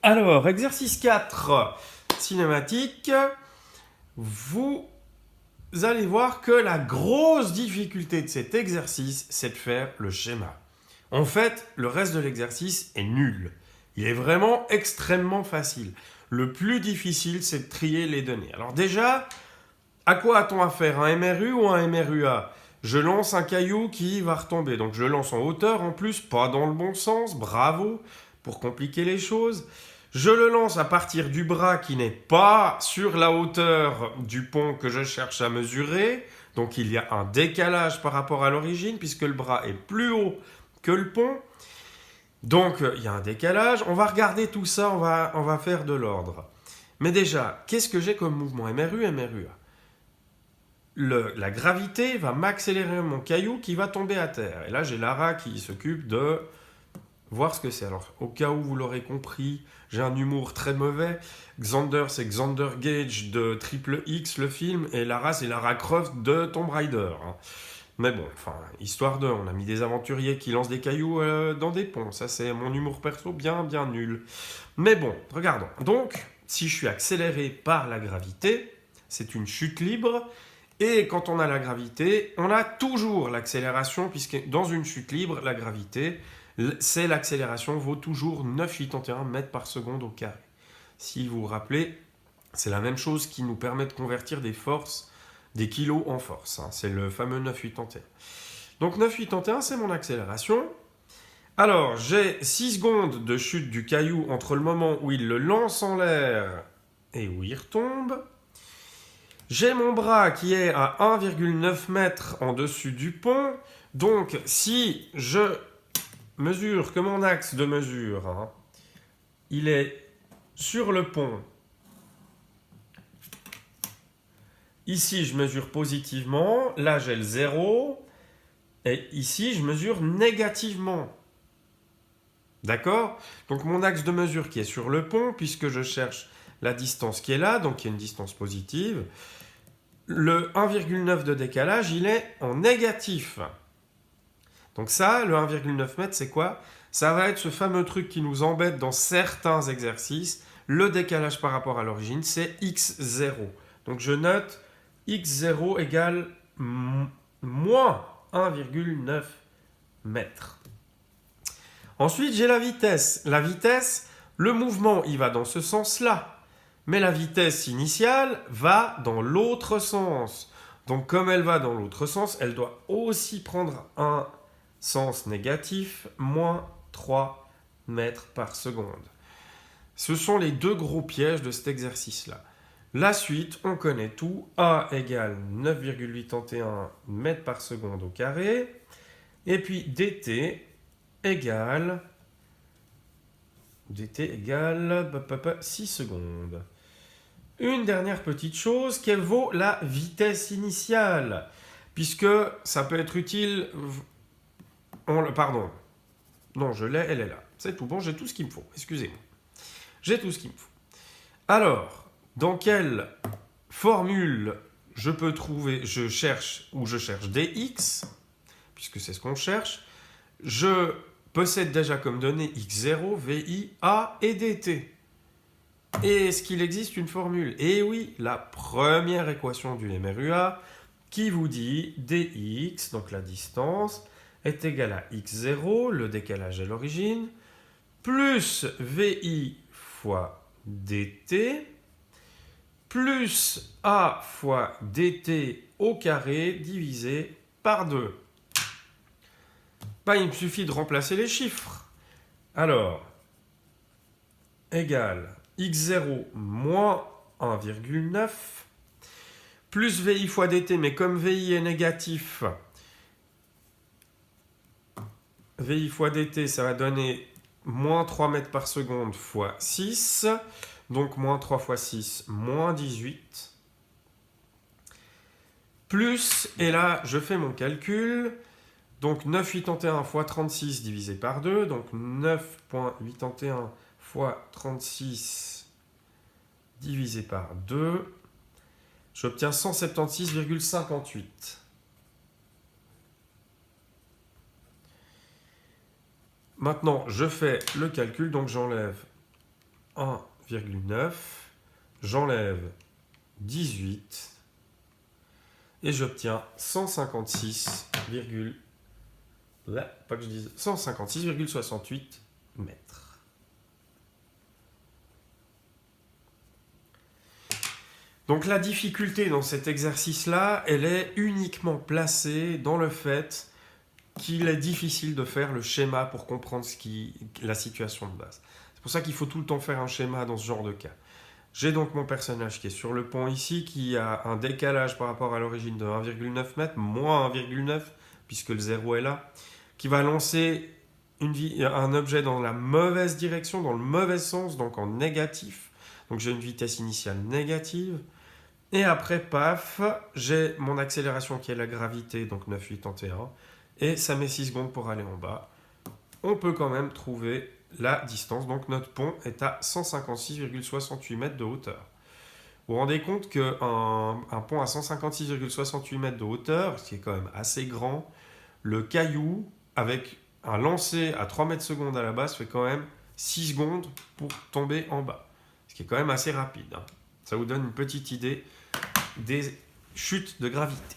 Alors, exercice 4, cinématique. Vous allez voir que la grosse difficulté de cet exercice, c'est de faire le schéma. En fait, le reste de l'exercice est nul. Il est vraiment extrêmement facile. Le plus difficile, c'est de trier les données. Alors déjà, à quoi a-t-on affaire? Un MRU ou un MRUA? Je lance un caillou qui va retomber. Donc je lance en hauteur en plus, pas dans le bon sens. Bravo pour compliquer les choses. Je le lance à partir du bras qui n'est pas sur la hauteur du pont que je cherche à mesurer. Donc il y a un décalage par rapport à l'origine puisque le bras est plus haut que le pont. Donc il y a un décalage. On va regarder tout ça, on va faire de l'ordre. Mais déjà, qu'est-ce que j'ai comme mouvement MRU, MRUA? La gravité va m'accélérer mon caillou qui va tomber à terre. Et là, j'ai Lara qui s'occupe de voir ce que c'est. Alors, au cas où vous l'aurez compris, j'ai un humour très mauvais. Xander, c'est Xander Gage de Triple X, le film, et Lara, c'est Lara Croft de Tomb Raider. Mais bon, enfin, histoire de, on a mis des aventuriers qui lancent des cailloux dans des ponts. Ça, c'est mon humour perso bien, bien nul. Mais bon, regardons. Donc, si je suis accéléré par la gravité, c'est une chute libre. Et quand on a la gravité, on a toujours l'accélération, puisque dans une chute libre, la gravité, c'est l'accélération vaut toujours 9,81 mètres par seconde au carré. Si vous vous rappelez, c'est la même chose qui nous permet de convertir des forces, des kilos en force. C'est le fameux 9,81. Donc 9,81, c'est mon accélération. Alors, j'ai 6 secondes de chute du caillou entre le moment où il le lance en l'air et où il retombe. J'ai mon bras qui est à 1,9 mètres en dessus du pont. Donc, si je mesure que mon axe de mesure, il est sur le pont. Ici, je mesure positivement. Là, j'ai le 0. Et ici, je mesure négativement. D'accord? Donc, mon axe de mesure qui est sur le pont, puisque je cherche la distance qui est là, donc il y a une distance positive. Le 1,9 de décalage, il est en négatif. Donc ça, le 1,9 m, c'est quoi? Ça va être ce fameux truc qui nous embête dans certains exercices. Le décalage par rapport à l'origine, c'est x0. Donc je note x0 égale moins 1,9 m. Ensuite, j'ai la vitesse. La vitesse, le mouvement, il va dans ce sens-là. Mais la vitesse initiale va dans l'autre sens. Donc comme elle va dans l'autre sens, elle doit aussi prendre un sens négatif, moins 3 mètres par seconde. Ce sont les deux gros pièges de cet exercice-là. La suite, on connaît tout. A égale 9,81 mètres par seconde au carré. Et puis dt égale 6 secondes. Une dernière petite chose, quelle vaut la vitesse initiale? Puisque ça peut être utile... Pardon. Non, je l'ai, elle est là. C'est tout bon, j'ai tout ce qu'il me faut. Excusez-moi. J'ai tout ce qu'il me faut. Alors, dans quelle formule je peux trouver... Je cherche dx, puisque c'est ce qu'on cherche. Je possède déjà comme données x0, vi, a et dt. Et est-ce qu'il existe une formule? Eh oui, la première équation du MRUA qui vous dit dx, donc la distance, est égale à x0, le décalage à l'origine, plus vi fois dt, plus a fois dt au carré divisé par 2. Il me suffit de remplacer les chiffres. Alors, égale x0 moins 1,9 plus VI fois dt, mais comme VI est négatif, VI fois dt, ça va donner moins 3 mètres par seconde fois 6, donc moins 3 fois 6, moins 18, plus, et là, je fais mon calcul, donc 9,81 fois 36 divisé par 2, donc 9,81 fois 36 divisé par 2, j'obtiens 176,58. Maintenant, je fais le calcul, donc j'enlève 1,9, j'enlève 18 et j'obtiens 156,68 mètres. Donc la difficulté dans cet exercice-là, elle est uniquement placée dans le fait qu'il est difficile de faire le schéma pour comprendre la situation de base. C'est pour ça qu'il faut tout le temps faire un schéma dans ce genre de cas. J'ai donc mon personnage qui est sur le pont ici, qui a un décalage par rapport à l'origine de 1,9 m, moins 1,9, puisque le 0 est là, qui va lancer un objet dans la mauvaise direction, dans le mauvais sens, donc en négatif. Donc j'ai une vitesse initiale négative. Et après, paf, j'ai mon accélération qui est la gravité, donc 9,81. Et ça met 6 secondes pour aller en bas. On peut quand même trouver la distance. Donc notre pont est à 156,68 mètres de hauteur. Vous vous rendez compte qu'un pont à 156,68 mètres de hauteur, ce qui est quand même assez grand, le caillou, avec un lancer à 3 mètres secondes à la base, fait quand même 6 secondes pour tomber en bas. Ce qui est quand même assez rapide. Ça vous donne une petite idée des chutes de gravité.